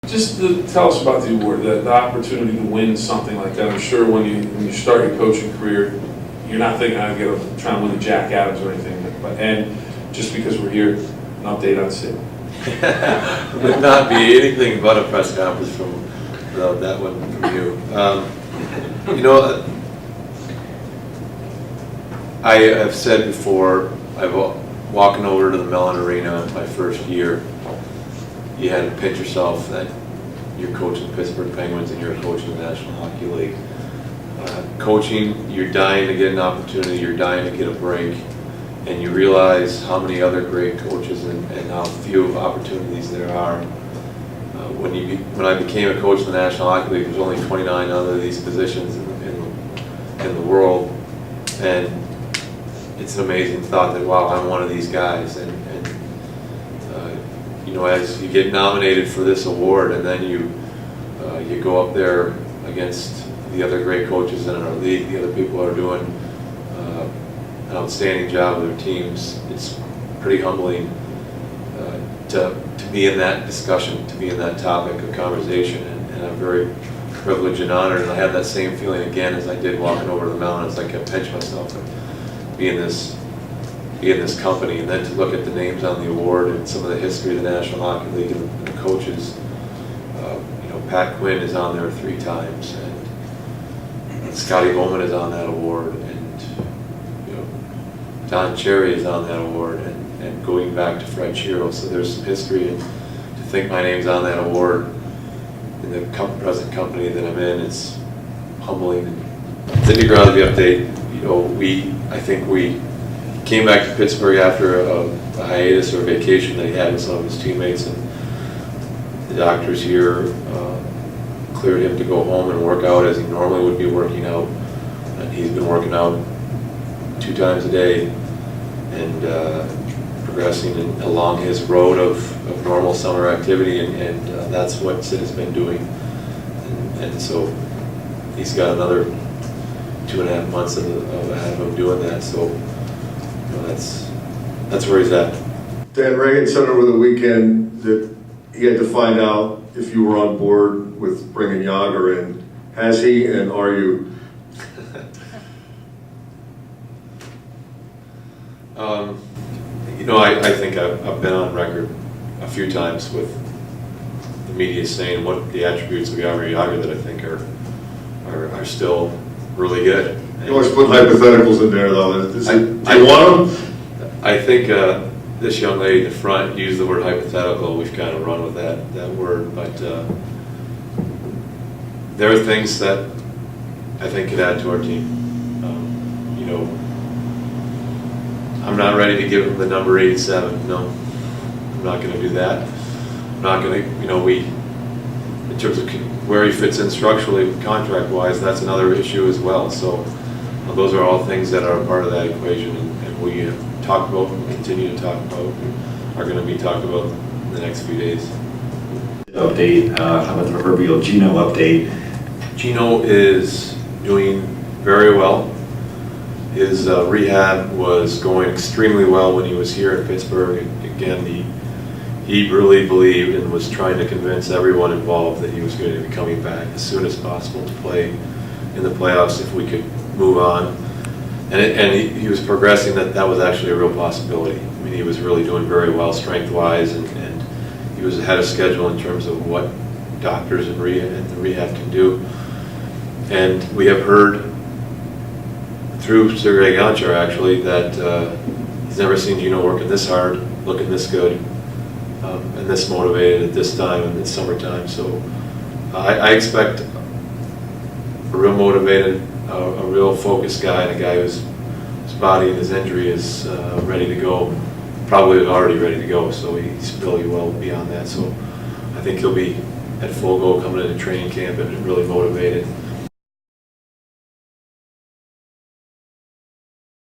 Just tell us about the award, the opportunity to win something like that. I'm sure when you start your coaching career, you're not thinking I'm going to try and win the Jack Adams or anything. And just because we're here, an update on Sid. Would not be anything but a press conference from that one from you. You know, I have said before, walking over to the Mellon Arena my first year, you had to pinch yourself that you're coaching the Pittsburgh Penguins and you're coaching the National Hockey League. Coaching, you're dying to get an opportunity, you're dying to get a break, and you realize how many other great coaches and how few opportunities there are. When I became a coach in the National Hockey League, there's only 29 other of these positions in the world, and it's an amazing thought that, wow, I'm one of these guys. And you know, as you get nominated for this award, and then you go up there against the other great coaches in our league, the other people are doing an outstanding job with their teams, it's pretty humbling to be in that discussion, to be in that topic of conversation, and I'm very privileged and honored, and I had that same feeling again as I did walking over to the mountain, as I kept pinching myself and be in this company, and then to look at the names on the award and some of the history of the National Hockey League and the coaches. You know, Pat Quinn is on there 3 times, and Scotty Bowman is on that award, and you know, Don Cherry is on that award, and going back to Fred Shiro. So there's some history, and to think my name's on that award in the present company that I'm in, it's humbling. Cindy Crosby update. You know, I think we came back to Pittsburgh after a hiatus or vacation that he had with some of his teammates, and the doctors here cleared him to go home and work out as he normally would be working out. And he's been working out 2 times a day and progressing along his road of normal summer activity, and that's what Sid has been doing. And so he's got another 2.5 months ahead of him doing that. So that's where he's at. Dan Reagan said over the weekend that he had to find out if you were on board with bringing Yager in. Has he, and are you? You know, I think I've been on record a few times with the media saying what the attributes of Yager that I think are still really good. You always put hypotheticals in there, though. Do you want them? I think this young lady in the front used the word hypothetical. We've kind of run with that word, but there are things that I think could add to our team. You know, I'm not ready to give him the number 87. No, I'm not going to do that. I'm not going to, you know, in terms of where he fits in structurally, contract-wise, that's another issue as well. So those are all things that are part of that equation, and we talk about and continue to talk about and are going to be talked about in the next few days. Update, how about the proverbial Gino update? Gino is doing very well. His rehab was going extremely well when he was here in Pittsburgh. Again, he really believed and was trying to convince everyone involved that he was going to be coming back as soon as possible to play in the playoffs if we could move on. And he was progressing that was actually a real possibility. I mean, he was really doing very well strength-wise, and he was ahead of schedule in terms of what doctors and the rehab can do. And we have heard through Sergei Gonchar, actually, that he's never seen Gino working this hard, looking this good, and this motivated at this time in the summertime. So I expect a real motivated, a real focused guy, and a guy whose body and his injury is ready to go, probably already ready to go, so he's really well beyond that. So I think he'll be at full go coming into training camp and really motivated.